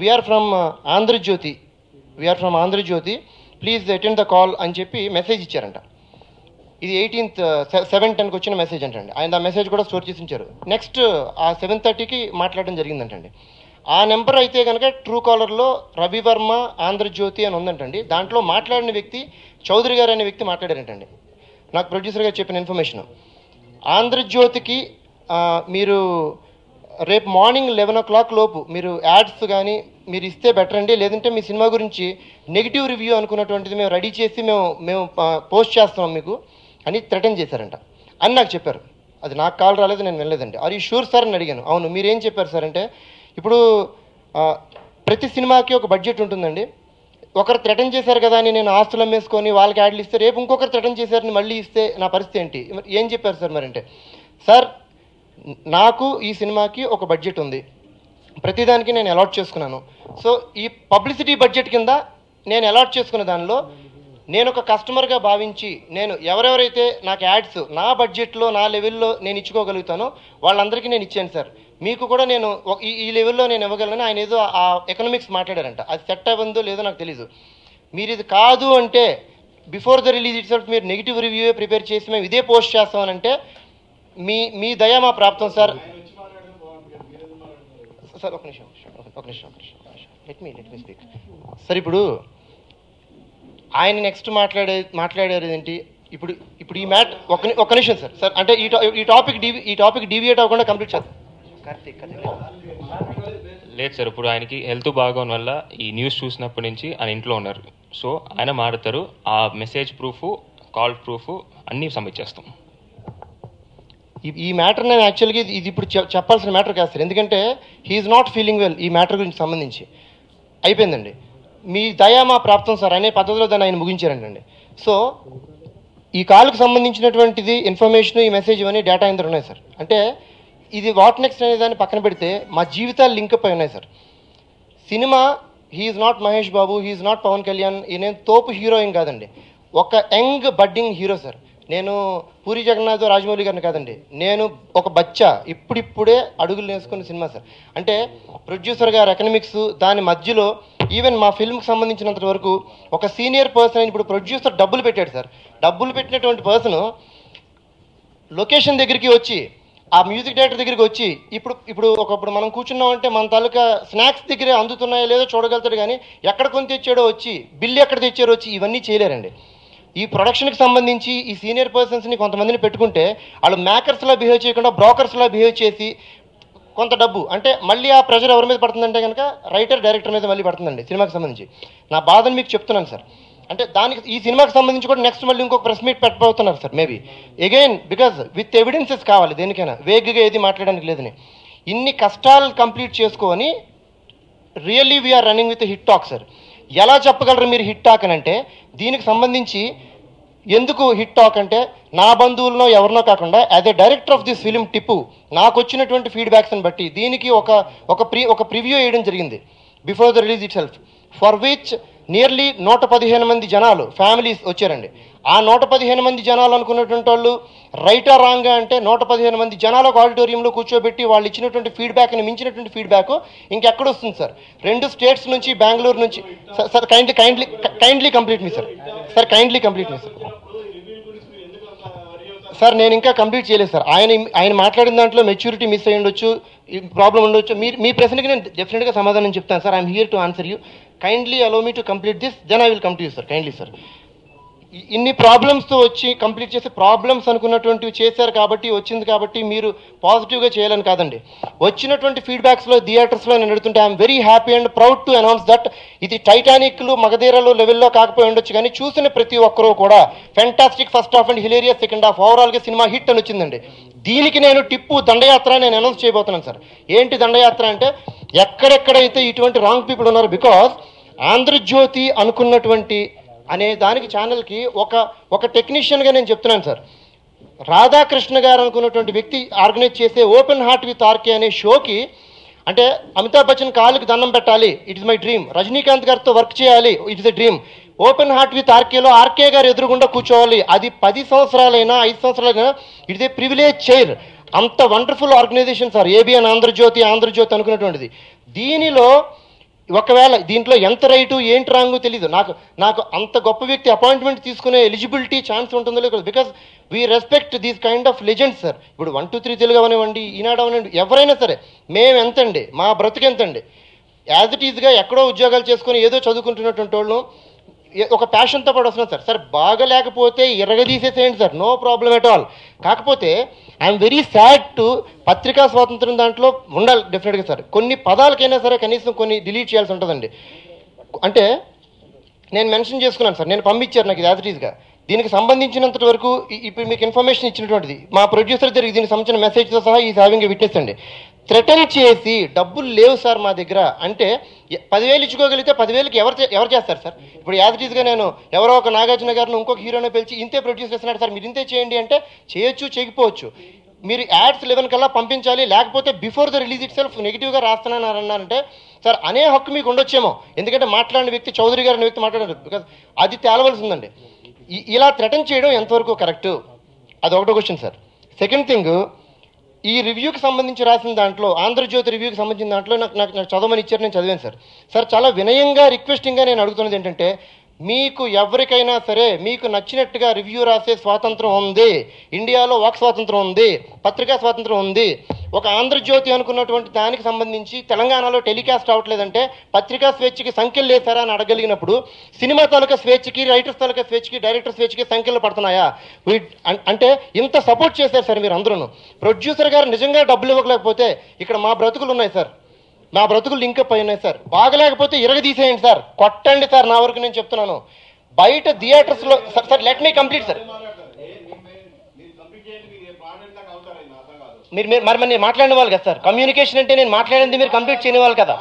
[SPEAKER 2] we are from Andhrajyothi we are from Andhrajyothi, please attend the call అని చెప్పి మెసేజ్ ఇచ్చారంట. ఇది 18th 7:10కి వచ్చిన మెసేజ్ అంటండి. ఆయన ఆ మెసేజ్ కూడా స్టోర్ చేసి ఉంచారు. నెక్స్ట్ ఆ 7:30కి మాట్లాడడం జరిగిందంటండి. ఆ నెంబర్ అయితే కనుక ట్రూ కాలర్లో రవివర్మ ఆంధ్రజ్యోతి అని ఉందంటండి. దాంట్లో మాట్లాడిన వ్యక్తి చౌదరి గారు అనే వ్యక్తి మాట్లాడారంటండి. నాకు ప్రొడ్యూసర్ గారు చెప్పిన ఇన్ఫర్మేషన్, ఆంధ్రజ్యోతికి మీరు రేపు మార్నింగ్ 11 o'clock లోపు మీరు యాడ్స్ కానీ మీరు ఇస్తే బెటర్ అండి, లేదంటే మీ సినిమా గురించి నెగిటివ్ రివ్యూ అనుకున్నటువంటిది మేము రెడీ చేసి మేము పోస్ట్ చేస్తాం మీకు అని థ్రెటన్ చేశారంట అని నాకు చెప్పారు. అది నాకు కాల్ రాలేదు, నేను వెళ్ళలేదండి. ఆర్ యూ షూర్ సార్ అని అడిగాను. అవును, మీరేం చెప్పారు సార్ అంటే, ఇప్పుడు ప్రతి సినిమాకి ఒక బడ్జెట్ ఉంటుందండి. ఒకరు థ్రెటన్ చేశారు కదా అని నేను ఆస్తులు అమ్మేసుకొని వాళ్ళకి యాడ్లు ఇస్తే, రేపు ఇంకొకరు థ్రెటన్ చేశారని మళ్ళీ ఇస్తే నా పరిస్థితి ఏంటి? ఏం చెప్పారు సార్ మరి అంటే, సార్ నాకు ఈ సినిమాకి ఒక బడ్జెట్ ఉంది, ప్రతిదానికి నేను అలాట్ చేసుకున్నాను. సో ఈ పబ్లిసిటీ బడ్జెట్ కింద నేను అలాట్ చేసుకున్న దానిలో నేను ఒక కస్టమర్గా భావించి నేను ఎవరెవరైతే నాకు యాడ్స్ నా బడ్జెట్లో నా లెవెల్లో నేను ఇచ్చుకోగలుగుతానో వాళ్ళందరికీ నేను ఇచ్చాను సార్. మీకు కూడా నేను ఈ లెవెల్లో నేను ఇవ్వగలను. ఆయన ఏదో ఆ ఎకనామిక్స్ మాట్లాడారంట, అది సెట్ అవ్వదో లేదో నాకు తెలీదు. మీరు ఇది కాదు అంటే before the release it self మీరు నెగిటివ్ రివ్యూ ప్రిపేర్ చేసి మేము ఇదే పోస్ట్ చేస్తామనంటే మీ దయ మా ప్రాప్తం సార్. సార్ ఒక నిమిషం లెట్ మీ స్పీక్ సార్. ఇప్పుడు ఆయన నెక్స్ట్ మాట్లాడారు ఏంటి? ఇప్పుడు ఈ మ్యాట్ ఒక నిమిషం సార్ అంటే ఈ టాపిక్ డీవియేట్ అవ్వకుండా కంప్లీట్ చేస్తాం.
[SPEAKER 1] లేదు సార్, ఇప్పుడు ఆయనకి హెల్త్ బాగోని వల్ల ఈ న్యూస్ చూసినప్పటి నుంచి ఆయన ఇంట్లో ఉన్నారు. సో ఆయన మారుతారు. ఆ మెసేజ్ ప్రూఫ్, కాల్ ప్రూఫ్ అన్నీ సబ్మిట్ చేస్తాం.
[SPEAKER 2] ఈ మ్యాటర్ నేను యాక్చువల్గా ఇది ఇప్పుడు చెప్పాల్సిన మ్యాటర్ కాదు సార్, ఎందుకంటే హీఈస్ నాట్ ఫీలింగ్ వెల్. ఈ మ్యాటర్ గురించి సంబంధించి అయిపోయిందండి. మీ దయా మా ప్రాప్తం సార్ అనే పద్ధతిలో దాన్ని ఆయన ముగించారండి. సో ఈ కాల్కి సంబంధించినటువంటిది ఇన్ఫర్మేషన్, ఈ మెసేజ్ ఇవన్నీ డేటా ఇందులో ఉన్నాయి సార్. అంటే ఇది వాట్ నెక్స్ట్ అనే దాన్ని పక్కన పెడితే మా జీవితాలు లింకప్ అయి ఉన్నాయి sir. Cinema he's not Mahesh Babu, he's not Pawan Kalyan, ఈయన తోపు హీరోయిన్ కాదండి, ఒక యంగ్ బడ్డింగ్ హీరో సార్. నేను పూరి జగన్నాథ్ రాజమౌళి గారిని కాదండి, నేను ఒక బచ్చా ఇప్పుడిప్పుడే అడుగులు వేసుకున్న సినిమా సార్. అంటే ప్రొడ్యూసర్ గారు ఎకనామిక్స్ దాని మధ్యలో ఈవెన్ మా ఫిల్మ్కి సంబంధించినంత వరకు ఒక సీనియర్ పర్సన్, ఇప్పుడు ప్రొడ్యూసర్ డబ్బులు పెట్టాడు సార్. డబ్బులు పెట్టినటువంటి పర్సన్ లొకేషన్ దగ్గరికి వచ్చి ఆ మ్యూజిక్ డైరెక్టర్ దగ్గరికి వచ్చి ఇప్పుడు మనం కూర్చున్నామంటే మన తాలూకా స్నాక్స్ దగ్గర అందుతున్నాయో లేదో చూడగలుగుతాడు, కానీ ఎక్కడ కొని తెచ్చాడో వచ్చి బిల్లు ఎక్కడ తెచ్చాడో వచ్చి ఇవన్నీ చేయలేరండి. ఈ ప్రొడక్షన్కి సంబంధించి ఈ సీనియర్ పర్సన్స్ని కొంతమందిని పెట్టుకుంటే వాళ్ళు మేకర్స్లా బిహేవ్ చేయకుండా బ్రోకర్స్లా బిహేవ్ చేసి కొంత డబ్బు అంటే మళ్ళీ ఆ ప్రెషర్ ఎవరి మీద పడుతుందంటే కనుక రైటర్ డైరెక్టర్ మీద మళ్ళీ పడుతుందండి సినిమాకి సంబంధించి. నా బాధను మీకు చెప్తున్నాను సార్. అంటే దానికి ఈ సినిమాకి సంబంధించి కూడా నెక్స్ట్ మళ్ళీ ఇంకొక ప్రెస్ మీట్ పెట్టబోతున్నారు sir maybe again, because with evidences కావాలి దేనికైనా, వేగ్గా ఏది మాట్లాడడానికి లేదని. ఇన్ని కష్టాలు కంప్లీట్ చేసుకొని really we are running with hit talk sir. ఎలా చెప్పగలరు మీరు హిట్ టాక్ అని అంటే, దీనికి సంబంధించి ఎందుకు హిట్ టాక్ అంటే నా బంధువులనో ఎవరినో కాకుండా as a director of this film Tippu నాకు వచ్చినటువంటి ఫీడ్బ్యాక్స్ని బట్టి దీనికి ఒక ప్రివ్యూ వేయడం జరిగింది before the release itself, for which nearly 115 మంది జనాలు ఫ్యామిలీస్ వచ్చారండి. ఆ 115 మంది జనాలు అనుకున్నటువంటి వాళ్ళు రైటా రాంగా అంటే 115 మంది జనాలు ఒక ఆడిటోరియంలో కూర్చోబెట్టి వాళ్ళు ఇచ్చినటువంటి ఫీడ్బ్యాక్ని మించినటువంటి ఫీడ్బ్యాక్ ఇంకెక్కడ వస్తుంది సార్? 2 స్టేట్స్ నుంచి, బెంగళూరు నుంచి. సార్ కైండ్లీ కంప్లీట్ మీ సార్ కైండ్లీ కంప్లీట్ మీ సార్. నేను ఇంకా కంప్లీట్ చేయలేదు సార్. ఆయన మాట్లాడిన దాంట్లో మెచ్యూరిటీ మిస్ అయ్యి ఉండొచ్చు, ప్రాబ్లం ఉండొచ్చు. మీ ప్రశ్నకి నేను డెఫినెట్గా సమాధానం చెప్తాను sir. I'm here to answer you. Kindly allow me to complete this, then I will come to you sir. Kindly sir. ఇన్ని ప్రాబ్లమ్స్తో వచ్చి కంప్లీట్ చేసి ప్రాబ్లమ్స్ అనుకున్నటువంటివి చేశారు కాబట్టి వచ్చింది కాబట్టి మీరు పాజిటివ్గా చేయాలని కాదండి. వచ్చినటువంటి ఫీడ్బ్యాక్స్లో థియేటర్స్లో నేను అడుగుతుంటే I'm very happy and proud to announce that ఇది టైటానిక్లు మగధీరలు లెవెల్లో కాకపోయి ఉండొచ్చు, కానీ చూసిన ప్రతి ఒక్కరూ కూడా fantastic first half and hilarious second half, ఓవరాల్గా సినిమా హిట్ అని వచ్చింది. దీనికి నేను టిప్పు దండయాత్ర నేను అనౌన్స్ చేయబోతున్నాను సార్. ఏంటి దండయాత్ర అంటే, ఎక్కడెక్కడైతే ఇటువంటి రాంగ్ పీపుల్ ఉన్నారు, బికాజ్ ఆంధ్రజ్యోతి అనుకున్నటువంటి అనే దానికి ఛానల్కి ఒక టెక్నీషియన్గా నేను చెప్తున్నాను సార్. రాధాకృష్ణ గారు అనుకున్నటువంటి వ్యక్తి ఆర్గనైజ్ చేసే ఓపెన్ హార్ట్ విత్ ఆర్కే అనే షోకి, అంటే అమితాబ్ బచ్చన్ కాళ్ళకి దండం పెట్టాలి, it is my dream. Rajinikanth గారితో వర్క్ చేయాలి, it is a dream. Open heart with ఆర్కేలో ఆర్కే గారు ఎదురుగుండా కూర్చోవాలి, అది 10 సంవత్సరాలైనా 5 సంవత్సరాలైనా it is a privilege chair. అంత wonderful organisation sir ABN Andhra Jyothi అనుకున్నటువంటిది. దీనిలో ఒకవేళ దీంట్లో ఎంత రైటు ఏంటి రాంగు తెలీదు. నాకు అంత గొప్ప వ్యక్తి అపాయింట్మెంట్ తీసుకునే ఎలిజిబిలిటీ ఛాన్స్ ఉంటుందో లేదు, because we respect these kind of legends sir. ఇప్పుడు 1, 2, 3 తెలుగు అవనివ్వండి, ఈనాడు అవనివ్వండి, ఎవరైనా సరే మేము ఎంతండి, మా బ్రతుకు ఎంతండి. యాజ్ ఇట్ ఈజ్గా ఎక్కడో ఉద్యోగాలు చేసుకొని ఏదో చదువుకుంటున్నటువంటి వాళ్ళు ఒక ప్యాషన్తో పాటు వస్తున్నాం సార్. సార్ బాగలేకపోతే ఎరగదీసేసేయండి sir, no problem at all. కాకపోతే ఐఎమ్ వెరీ సాడ్ టు పత్రికా స్వాతంత్రం దాంట్లో ఉండాలి డెఫినెట్గా సార్. కొన్ని పదాలకైనా సరే కనీసం కొన్ని డిలీట్ చేయాల్సి ఉంటుందండి. అంటే నేను మెన్షన్ చేసుకున్నాను సార్, నేను పంపించారు నాకు యాజ్ ఇట్ ఈజ్గా. దీనికి సంబంధించినంత వరకు ఇప్పుడు మీకు ఇన్ఫర్మేషన్ ఇచ్చినటువంటిది మా ప్రొడ్యూసర్ దగ్గరికి దీనికి సంబంధించిన మెసేజ్తో సహా ఈ హ్యావింగ్ ఎ విట్నెస్ అండి. థ్రెటన్ చేసి డబ్బులు లేవు సార్ మా దగ్గర అంటే 10,000 ఇచ్చుకోగలిగితే 10,000కి ఎవరు చేస్తారు సార్? ఇప్పుడు యాజ్ ఇట్ ఈస్గా నేను ఎవరో ఒక నాగార్జున గారిని ఇంకొక హీరోనే పిలిచి ఇంతే ప్రొడ్యూస్ చేస్తున్నాడు సార్, మీరు ఇంతే చేయండి అంటే చేయొచ్చు, చేయకపోవచ్చు. మీరు యాడ్స్ 11 కల్లా పంపించాలి, లేకపోతే before the release it self నెగిటివ్గా రాస్తున్నారంటే సార్ అనే హక్కు మీకు ఉండొచ్చేమో. ఎందుకంటే మాట్లాడిన వ్యక్తి చౌదరి గారు అనే వ్యక్తి మాట్లాడారు, బికాజ్ అది తేలవలసి ఉందండి. ఇలా థ్రెటన్ చేయడం ఎంతవరకు కరెక్టు, అది ఒకటో క్వశ్చన్ సార్. సెకండ్ థింగ్, ఈ రివ్యూకి సంబంధించి రాసిన దాంట్లో, ఆంధ్రజ్యోతి రివ్యూకి సంబంధించిన దాంట్లో నాకు చదవమని ఇచ్చారు, నేను చదివాను సార్. సార్ చాలా వినయంగా రిక్వెస్టింగ్గా నేను అడుగుతున్నది ఏంటంటే, మీకు ఎవరికైనా సరే మీకు నచ్చినట్టుగా రివ్యూ రాసే స్వాతంత్రం ఉంది, ఇండియాలో వాక్ స్వాతంత్రం ఉంది, పత్రికా స్వాతంత్రం ఉంది. ఒక ఆంధ్రజ్యోతి అనుకున్నటువంటి దానికి సంబంధించి తెలంగాణలో టెలికాస్ట్ అవ్వట్లేదంటే పత్రికా స్వేచ్ఛకి సంఖ్యలు లేసారా అని అడగలిగినప్పుడు, సినిమా తాలూకా స్వేచ్ఛకి, రైటర్స్ తాలూకా స్వేచ్ఛకి, డైరెక్టర్ స్వేచ్ఛకి సంఖ్యలు పడుతున్నాయా? అంటే ఇంత సపోర్ట్ చేశారు సార్ మీరు అందరూ. ప్రొడ్యూసర్ గారు నిజంగా డబ్బులు ఇవ్వలేకపోతే ఇక్కడ మా బ్రతుకులు ఉన్నాయి సార్, నా బ్రతుకులు లింకప్ అయినాయి సార్. బాగలేకపోతే ఇరగదీసేయండి సార్, కొట్టండి సార్, నా వరకు నేను చెప్తున్నాను. బయట థియేటర్స్లో sir let me complete sir. మీరు మరి నేను మాట్లాడిన వాళ్ళు కదా సార్, కమ్యూనికేషన్ అంటే నేను మాట్లాడింది మీరు కంప్లీట్ చేయని వాళ్ళు కదా.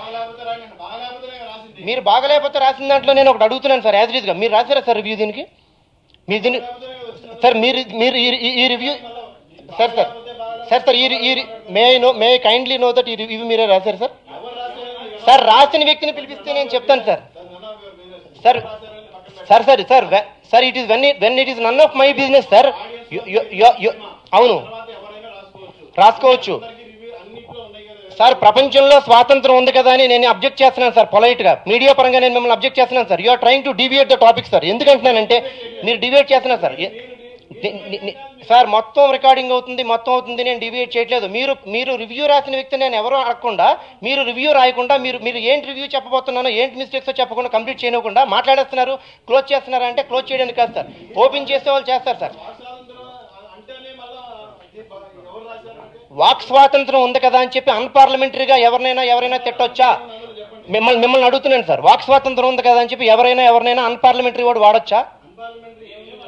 [SPEAKER 2] మీరు బాగలేకపోతే రాసిన దాంట్లో నేను ఒకటి అడుగుతున్నాను సార్, యాజ్ గా మీరు రాశారా సార్ రివ్యూ దీనికి? మీరు దీన్ని సార్ మీరు ఈ review sir sir sir sir ఈ మే కైండ్లీ నో దట్ ఈ రివ్యూ మీరే రాశారు సార్? సార్ రాసిన వ్యక్తిని పిలిపిస్తే నేను చెప్తాను sir. Sir sir sir sir sir it is when it is none of my business sir. అవును రాసుకోవచ్చు సార్, ప్రపంచంలో స్వాతంత్రం ఉంది కదా అని నేను అబ్జెక్ట్ చేస్తున్నాను సార్. పొలైట్గా మీడియా పరంగా నేను మిమ్మల్ని అబ్జెక్ట్ చేస్తున్నాను sir. You are trying to deviate the topic sir. ఎందుకంటున్నానంటే మీరు డివియేట్ చేస్తున్నారు సార్. సార్ మొత్తం రికార్డింగ్ అవుతుంది, మొత్తం అవుతుంది, నేను డివియేట్ చేయట్లేదు. మీరు రివ్యూ రాసిన వ్యక్తి నేను ఎవరో అడగకుండా, మీరు రివ్యూ రాయకుండా, మీరు ఏంటి రివ్యూ చెప్పబోతున్నానో, ఏంటి మిస్టేక్స్ చెప్పకుండా, కంప్లీట్ చేయకుండా మాట్లాడేస్తున్నారు. క్లోజ్ చేస్తున్నారు అంటే క్లోజ్ చేయడానికి కాదు సార్, ఓపెన్ చేసే వాళ్ళు చేస్తారు సార్. వాక్ స్వాతంత్రం ఉంది కదా అని చెప్పి అన్పార్లమెంటరీగా ఎవరైనా తిట్టొచ్చా? మిమ్మల్ని అడుగుతున్నాను సార్. వాక్ స్వాతంత్రం ఉంది కదా అని చెప్పి ఎవరైనా అన్పార్లమెంటరీ వాడు వాడొచ్చా?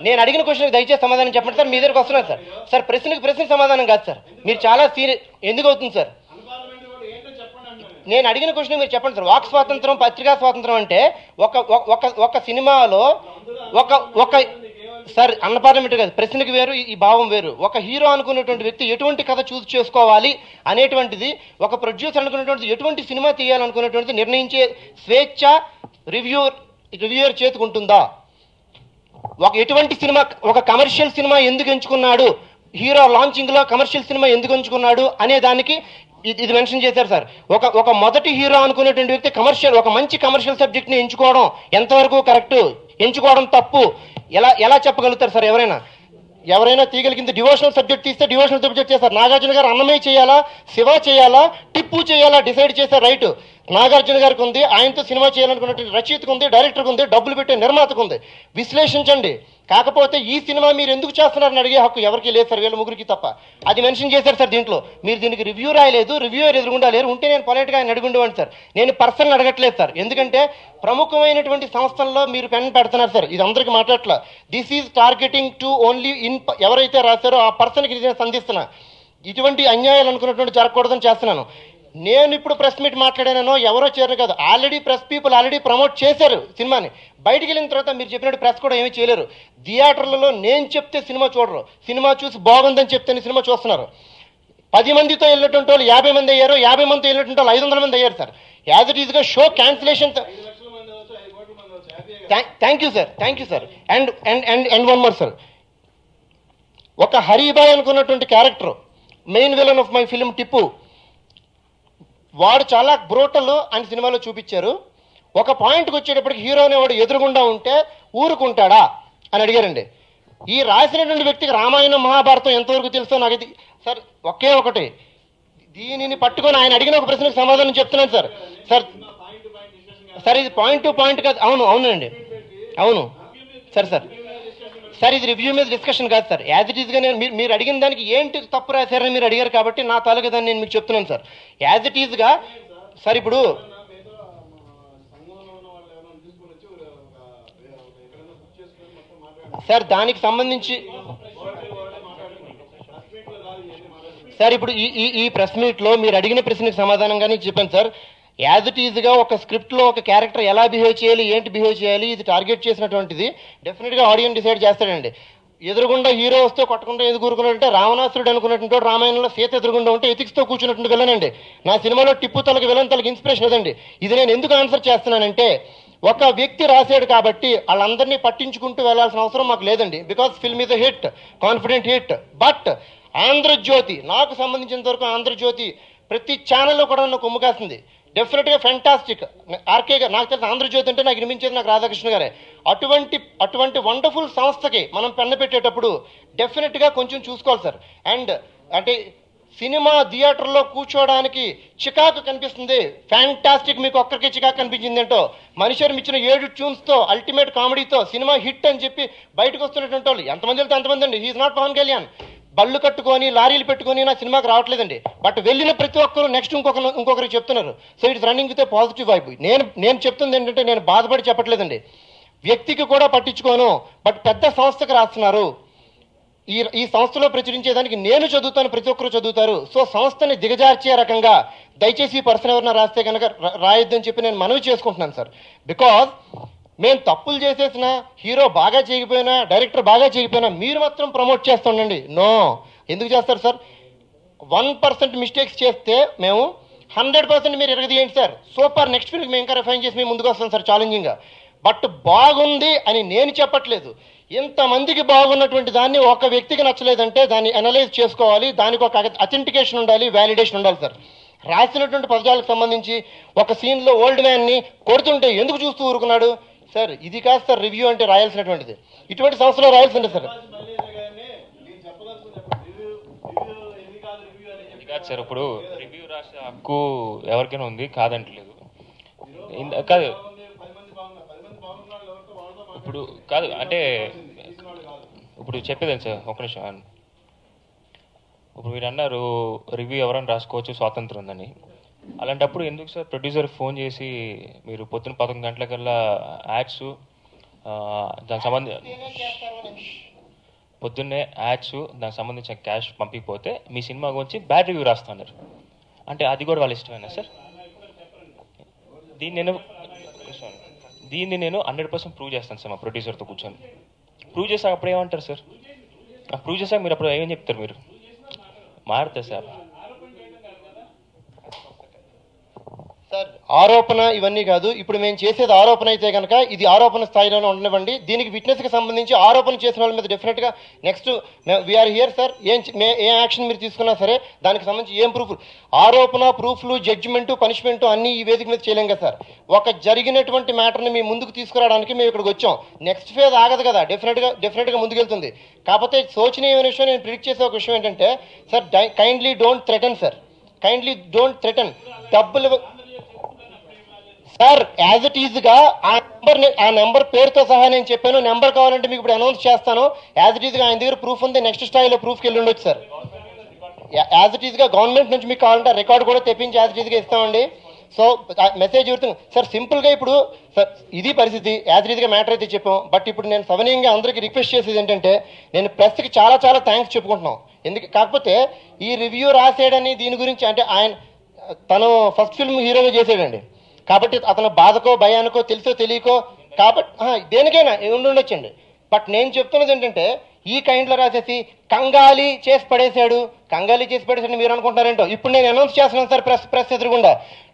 [SPEAKER 2] నేను అడిగిన క్వశ్చన్కి దయచేసి సమాధానం చెప్పండి సార్. మీ దగ్గరికి వస్తున్నాను సార్. సార్ ప్రశ్నకి సమాధానం కాదు సార్, మీరు చాలా సీరియస్ ఎందుకు అవుతుంది సార్? నేను అడిగిన క్వశ్చన్ మీరు చెప్పండి సార్. వాక్ స్వాతంత్రం, పత్రికా స్వాతంత్రం అంటే ఒక సినిమాలో ఒక సార్ అన్పార్లమెంటరీ కాదు, ప్రశ్నకి వేరు, ఈ భావం వేరు. ఒక హీరో అనుకున్నటువంటి వ్యక్తి ఎటువంటి కథ చూస్ చేసుకోవాలి అనేటువంటిది, ఒక ప్రొడ్యూసర్ అనుకున్నటువంటి ఎటువంటి సినిమా తీయాలనుకున్నటువంటిది నిర్ణయించే స్వేచ్ఛ రివ్యూయర్ చేతుకుంటుందా? ఎటువంటి సినిమా, ఒక కమర్షియల్ సినిమా ఎందుకు ఎంచుకున్నాడు, హీరో లాంచింగ్లో కమర్షియల్ సినిమా ఎందుకు ఎంచుకున్నాడు అనే దానికి ఇది మెన్షన్ చేశారు సార్. ఒక మొదటి హీరో అనుకునేటువంటి వ్యక్తి ఒక మంచి కమర్షియల్ సబ్జెక్ట్ని ఎంచుకోవడం ఎంతవరకు కరెక్టు, ఎంచుకోవడం తప్పు, ఎలా చెప్పగలుగుతారు సార్? ఎవరైనా తీయగలిగింది డివోషనల్ సబ్జెక్ట్ తీస్తే డివోషనల్ సబ్జెక్ట్ చేస్తారు. నాగార్జున గారు అన్నమయ్య చేయాలా, శివ చేయాలా, టిప్పు చేయాలా డిసైడ్ చేశారు. రైట్ నాగార్జున గారికి ఉంది, ఆయనతో సినిమా చేయాలనుకున్నటువంటి రచయితకు ఉంది, డైరెక్టర్కి ఉంది, డబ్బులు పెట్టే నిర్మాతకు ఉంది. విశ్లేషించండి. కాకపోతే ఈ సినిమా మీరు ఎందుకు చేస్తున్నారని అడిగే హక్కు ఎవరికి లేదు సార్, వీళ్ళ ముగ్గురికి తప్ప. అది మెన్షన్ చేశారు సార్ దీంట్లో. మీరు దీనికి రివ్యూ రాయలేదు, రివ్యూయర్ ఎదురుగుండా లేరు. ఉంటే నేను పొలైట్గా ఆయన అడుగుండేవాడిని సార్. నేను పర్సన్ అడగట్లేదు సార్, ఎందుకంటే ప్రముఖమైనటువంటి సంస్థల్లో మీరు పెన్ పెడుతున్నారు సార్. ఇది అందరికీ మాట్లాడట్లా. This is targeting to only ఎవరైతే రాశారో ఆ పర్సన్కి నేను సంధిస్తున్నా. ఇటువంటి అన్యాయాలు అనుకున్నటువంటి జరగకూడదని చేస్తున్నాను. నేను ఇప్పుడు ప్రెస్ మీట్ మాట్లాడానో ఎవరో చేరను కాదు, already press people already promote చేశారు సినిమాని. బయటికి వెళ్ళిన తర్వాత మీరు చెప్పినట్టు ప్రెస్ కూడా ఏమీ చేయలేరు. థియేటర్లలో నేను చెప్తే సినిమా చూడరు, సినిమా చూసి బాగుందని చెప్తే సినిమా చూస్తున్నారు. 10 మందితో వెళ్ళినటువంటి వాళ్ళు 50 మంది అయ్యారు, 50 మందితో వెళ్ళినటువంటి వాళ్ళు 500 మంది అయ్యారు సార్. యాజ్ ఇట్ ఈస్గా show cancellation. Thank you sir. And one more sir. ఒక హరిబాయ్ అనుకున్నటువంటి character, main villain of my film Tippu, వాడు చాలా బ్రోటల్ అని సినిమాలో చూపించారు.
[SPEAKER 3] ఒక పాయింట్కి వచ్చేటప్పటికి హీరో అనేవాడు ఎదురుగుండా ఉంటే ఊరుకుంటాడా అని అడిగారండి. ఈ రాసినటువంటి వ్యక్తికి రామాయణం మహాభారతం ఎంతవరకు తెలుసో నాకు ఇది సార్ ఒకే ఒకటి, దీనిని పట్టుకొని ఆయన అడిగిన ఒక ప్రశ్నకు సమాధానం చెప్తున్నాను సార్. సార్ సార్ ఇది పాయింట్ టు పాయింట్ కాదు. అవునండి అవును సార్. సార్ ఇది రివ్యూ మీద డిస్కషన్ కాదు సార్. యాజ్ ఇట్ ఈస్గా నేను మీరు అడిగిన దానికి ఏంటి తప్పు రాశారని మీరు అడిగారు కాబట్టి నా తాలూకా దాన్ని నేను మీకు చెప్తున్నాను సార్. యాజ్ ఇట్ ఈస్గా సార్ ఇప్పుడు సార్ దానికి సంబంధించి సార్ ఇప్పుడు ఈ ప్రెస్ మీట్లో మీరు అడిగిన ప్రశ్నకు సమాధానంగానే చెప్పాను సార్. యాజ్ ఇట్ ఈజ్గా ఒక స్క్రిప్ట్లో ఒక క్యారెక్టర్ ఎలా బిహేవ్ చేయాలి, ఏంటి బిహేవ్ చేయాలి, ఇది టార్గెట్ చేసినటువంటిది డెఫినెట్గా ఆడియన్స్ డిసైడ్ చేస్తాడండి. ఎదురుగుండా హీరో వస్తే కొట్టకుండా ఎందుకు కూరుకున్నాడంటే రావణాసురుడు అనుకున్నట్టు రామాయణంలో సీత ఎదురుగుండా ఉంటే ఎతిక్స్తో కూర్చున్నట్టు విలనండి. నా సినిమాలో టిప్పు తలకి విలన్ తలకి ఇన్స్పిరేషన్ అదండి. ఇది నేను ఎందుకు ఆన్సర్ చేస్తున్నానంటే ఒక వ్యక్తి రాశాడు కాబట్టి వాళ్ళందరినీ పట్టించుకుంటూ వెళ్ళాల్సిన అవసరం మాకు లేదండి. Because film is a hit, confident hit. But Andhrajyothi నాకు సంబంధించినంత వరకు ఆంధ్రజ్యోతి ప్రతి ఛానల్లో కూడా నాకు కొమ్ము కాస్తుంది. డెఫినెట్గా ఫెంటాస్టిక్. ఆర్కే గారు నాకు తెలిసి ఆంధ్రజ్యోతి అంటే నాకు వినిపించేది నాకు రాధాకృష్ణ గారే. అటువంటి వండర్ఫుల్ సంస్థకి మనం పెన్న పెట్టేటప్పుడు డెఫినెట్గా కొంచెం చూసుకోవాలి సార్. అండ్ అంటే సినిమా థియేటర్లో కూర్చోవడానికి చికాకు కనిపిస్తుంది, ఫ్యాంటాస్టిక్ మీకు ఒక్కరికి చికాకు కనిపించింది ఏంటో. మనిషిని ఇచ్చిన 7 ట్యూన్స్తో అల్టిమేట్ కామెడీతో సినిమా హిట్ అని చెప్పి బయటకు వస్తున్నటువంటి వాళ్ళు ఎంతమంది వెళ్తే అంతమంది అండి. He is not Pawan Kalyan. బళ్ళు కట్టుకొని లారీలు పెట్టుకొని నా సినిమాకి రావట్లేదండి. బట్ వెళ్ళిన ప్రతి ఒక్కరు నెక్స్ట్ ఇంకొకరికి చెప్తున్నారు. So it's running with a positive vibe. నేను చెప్తుంది ఏంటంటే నేను బాధపడి చెప్పట్లేదండి, వ్యక్తికి కూడా పట్టించుకోను. బట్ పెద్ద సంస్థకు రాస్తున్నారు, ఈ సంస్థలో ప్రచురించేదానికి నేను చదువుతాను, ప్రతి ఒక్కరు చదువుతారు. సో సంస్థని దిగజార్చే రకంగా దయచేసి ఈ పర్సన్ ఎవరైనా రాస్తే కనుక రాయొద్దని చెప్పి నేను మనవి చేసుకుంటున్నాను సార్. బికాజ్ మేము తప్పులు చేసేసిన హీరో బాగా చేయకపోయినా డైరెక్టర్ బాగా చేయకపోయినా మీరు మాత్రం ప్రమోట్ చేస్తుండండి. నో, ఎందుకు చేస్తారు సార్? 1% మిస్టేక్స్ చేస్తే మేము 100% మీరు ఎరగదీయండి సార్. సూపర్, నెక్స్ట్ ఫిల్మ్కి మేము ఇంకా రిఫైన్ చేసి మేము ముందుకు వస్తాం సార్ ఛాలెంజింగ్గా. బట్ బాగుంది అని నేను చెప్పట్లేదు. ఇంతమందికి బాగున్నటువంటి దాన్ని ఒక వ్యక్తికి నచ్చలేదంటే దాన్ని అనలైజ్ చేసుకోవాలి, దానికి ఒక అథెంటికేషన్ ఉండాలి, వ్యాలిడేషన్ ఉండాలి సార్. రాసినటువంటి పదాలకు సంబంధించి ఒక సీన్లో ఓల్డ్ మ్యాన్ని కొడుతుంటే ఎందుకు చూస్తూ ఊరుకున్నాడు సార్? ఇది కాదు సార్ రివ్యూ అంటే రాయాల్సినటువంటిది. ఇటువంటి సంస్థలో రాయాల్సిందే సార్.
[SPEAKER 1] కాదు సార్, ఇప్పుడు రివ్యూ రాసే హక్కు ఎవరికైనా ఉంది, కాదంటలేదు. కాదు ఇప్పుడు కాదు అంటే ఇప్పుడు చెప్పేది సార్, ఒక నిమిషం. ఇప్పుడు మీరు అన్నారు రివ్యూ ఎవరైనా రాసుకోవచ్చు, స్వాతంత్రం ఉందని. అలాంటప్పుడు ఎందుకు సార్ ప్రొడ్యూసర్ ఫోన్ చేసి మీరు పొద్దున్న 11 గంటలకల్లా యాడ్స్ దానికి పొద్దున్నే యాడ్స్ దానికి సంబంధించిన క్యాష్ పంపిపోతే మీ సినిమా గురించి బ్యాడ్ రివ్యూ రాస్తున్నారు అంటే అది కూడా వాళ్ళ ఇష్టమేనా సార్? దీన్ని నేను 100% ప్రూవ్ చేస్తాను సార్ మా ప్రొడ్యూసర్తో కూర్చొని. ప్రూవ్ చేశాక అప్పుడు ఏమంటారు సార్? ప్రూవ్ చేశాక మీరు అప్పుడు ఏమని చెప్తారు? మీరు మారుతారు సార్.
[SPEAKER 3] సార్ ఆరోపణ ఇవన్నీ కాదు. ఇప్పుడు మేము చేసేది ఆరోపణ అయితే కనుక ఇది ఆరోపణ స్థాయిలోనే ఉండనివ్వండి. దీనికి విట్నెస్కి సంబంధించి ఆరోపణ చేసిన వాళ్ళ మీద డెఫినెట్గా నెక్స్ట్ వీఆర్ హియర్ సార్. ఏ యాక్షన్ మీరు తీసుకున్నా సరే దానికి సంబంధించి ఏం ప్రూఫ్, ఆరోపణ, ప్రూఫ్లు, జడ్జిమెంటు, పనిష్మెంటు అన్నీ ఈ వేదిక మీద చేయలేం కదా సార్. ఒక జరిగినటువంటి మ్యాటర్ని మీ ముందుకు తీసుకురావడానికి మేము ఇక్కడికి వచ్చాం. నెక్స్ట్ ఫేజ్ ఆగదు కదా, డెఫినెట్గా ముందుకెళ్తుంది. కాకపోతే శోచనీయమైన విషయం నేను ప్రిడిక్ట్ చేసే ఒక విషయం ఏంటంటే sir, kindly don't threaten sir, kindly don't threaten. డబ్బులు సార్ యాజ్ ఇట్ ఈజ్గా ఆ నెంబర్ పేరుతో సహా నేను చెప్పాను. నెంబర్ కావాలంటే మీకు ఇప్పుడు అనౌన్స్ చేస్తాను. యాజ్ ఇట్ ఈజ్గా ఆయన దగ్గర ప్రూఫ్ ఉంది, నెక్స్ట్ స్థాయిలో ప్రూఫ్కి వెళ్ళి ఉండొచ్చు సార్. యాజ్ ఇట్ ఈజ్గా గవర్నమెంట్ నుంచి మీకు కావాలంటే రికార్డు కూడా తెప్పించి యాజ్ ఇట్ ఈజ్గా ఇస్తామండి. సో మెసేజ్ చెబుతుంది సార్. సింపుల్గా ఇప్పుడు సార్ ఇది పరిస్థితి, యాజ్ ఇట్ ఈజ్గా మ్యాటర్ అయితే చెప్పాం. బట్ ఇప్పుడు నేను సవనీయంగా అందరికీ రిక్వెస్ట్ చేసేది ఏంటంటే నేను ప్రెస్కి చాలా థ్యాంక్స్ చెప్పుకుంటున్నాం. కాకపోతే ఈ రివ్యూ రాసేయడని దీని గురించి అంటే తను ఫస్ట్ ఫిల్మ్ హీరోగా చేసాడండి కాబట్టి అతను బాధకో భయానికో తెలుసో తెలియకో కాబట్టి దేనికైనా ఉండొచ్చండి. బట్ నేను చెప్తున్నది ఏంటంటే ఈ కైండ్లో రాసేసి కంగాలి చేసి పడేశాడు మీరు అనుకుంటున్నారేంటో. ఇప్పుడు నేను అనౌన్స్ చేస్తున్నాను సార్ ప్రెస్ ఎదురుగుండా.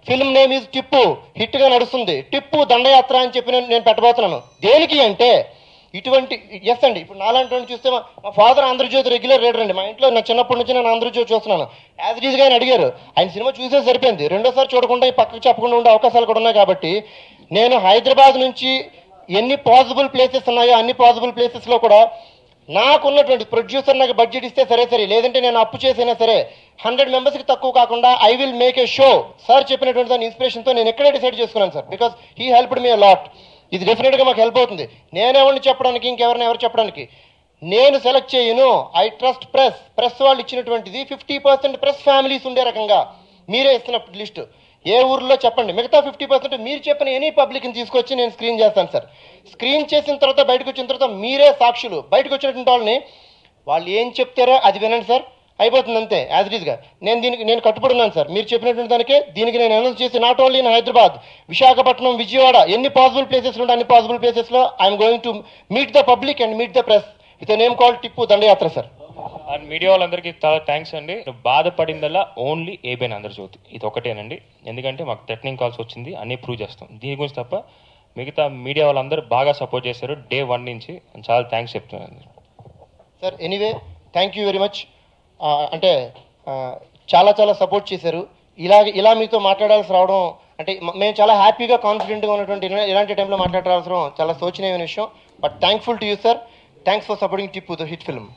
[SPEAKER 3] ఫిల్మ్ నేమ్ ఈజ్ టిప్పు, హిట్గా నడుస్తుంది. టిప్పు దండయాత్ర అని చెప్పి నేను పెట్టబోతున్నాను. దేనికి అంటే ఇటువంటి ఎస్ అండి. ఇప్పుడు నాలాంటి చూస్తే మా ఫాదర్ ఆంధ్రజ్యోతి రెగ్యులర్ రీడర్ అండి. మా ఇంట్లో నా చిన్నప్పటి నుంచి నేను ఆంధ్రజ్యోతి చూస్తున్నాను. యాజ్ ఇట్ ఈస్గా ఆయన అడిగారు, ఆయన సినిమా చూసే సరిపోయింది, రెండోసారి చూడకుండా పక్కకు చెప్పకుండా ఉండే అవకాశాలు కూడా ఉన్నాయి. కాబట్టి నేను హైదరాబాద్ నుంచి ఎన్ని పాసిబుల్ ప్లేసెస్ ఉన్నాయో అన్ని పాసిబుల్ ప్లేసెస్లో కూడా నాకున్నటువంటి ప్రొడ్యూసర్ నాకు బడ్జెట్ ఇస్తే సరే లేదంటే నేను అప్పు చేసైనా సరే 100 మెంబర్స్కి తక్కువ కాకుండా I will make a show. Sir చెప్పినటువంటి దాని ఇన్స్పిరేషన్తో నేను ఎక్కడే డిసైడ్ చేసుకున్నాను sir, because he helped me a lot. ఇది డెఫినెట్గా మాకు హెల్ప్ అవుతుంది. నేనెవరిని చెప్పడానికి, ఎవరు చెప్పడానికి నేను సెలెక్ట్ చేయను. ఐ ట్రస్ట్ ప్రెస్ వాళ్ళు ఇచ్చినటువంటిది 50% ప్రెస్ ఫ్యామిలీస్ ఉండే రకంగా మీరే ఇస్తున్న లిస్టు. ఏ ఊర్లో చెప్పండి, మిగతా 50% మీరు చెప్పిన ఎనీ పబ్లిక్ని తీసుకొచ్చి నేను స్క్రీన్ చేస్తాను సార్. స్క్రీన్ చేసిన తర్వాత బయటకు వచ్చిన తర్వాత మీరే సాక్షులు. బయటకు వచ్చినటువంటి వాళ్ళని వాళ్ళు ఏం చెప్తారో అది వినండి సార్, అయిపోతుంది అంతే. యాజ్ ఇట్ ఈస్గా నేను కట్టుబడి ఉన్నాను సార్. మీరు చెప్పినటువంటి దానికే దీనికి నేను అనౌన్స్ చేసి not only in Hyderabad, Visakhapatnam, Vijayawada ఎన్ని పాసిబుల్ ప్లేసెస్లో ఉంటే అన్ని పాసిబుల్ ప్లేసెస్లో I'm going to meet the public and meet the press with name called Tippu Dandayatra sir.
[SPEAKER 1] And media వాళ్ళందరికీ చాలా థ్యాంక్స్ అండి. బాధపడిందల్లా ఓన్లీ ఏబైన్ ఆంధ్రజ్యోతి, ఇది ఒకటేనండి. ఎందుకంటే మాకు థ్రెటనింగ్ కాల్స్ వచ్చింది, అన్నీ ప్రూవ్ చేస్తాం. దీని గురించి తప్ప మిగతా మీడియా వాళ్ళందరూ బాగా సపోర్ట్ చేశారు డే 1 నుంచి. చాలా థ్యాంక్స్ చెప్తున్నాను
[SPEAKER 3] sir. Anyway thank you very much. అంటే చాలా సపోర్ట్ చేశారు. ఇలా మీతో మాట్లాడాల్సి రావడం అంటే మేము చాలా హ్యాపీగా కాన్ఫిడెంట్గా ఉన్నటువంటి ఇలాంటి టైంలో మాట్లాడాల్సి రావడం చాలా శోచనీయమైన విషయం. But thankful to you sir. Thanks for supporting Tippu the hit film.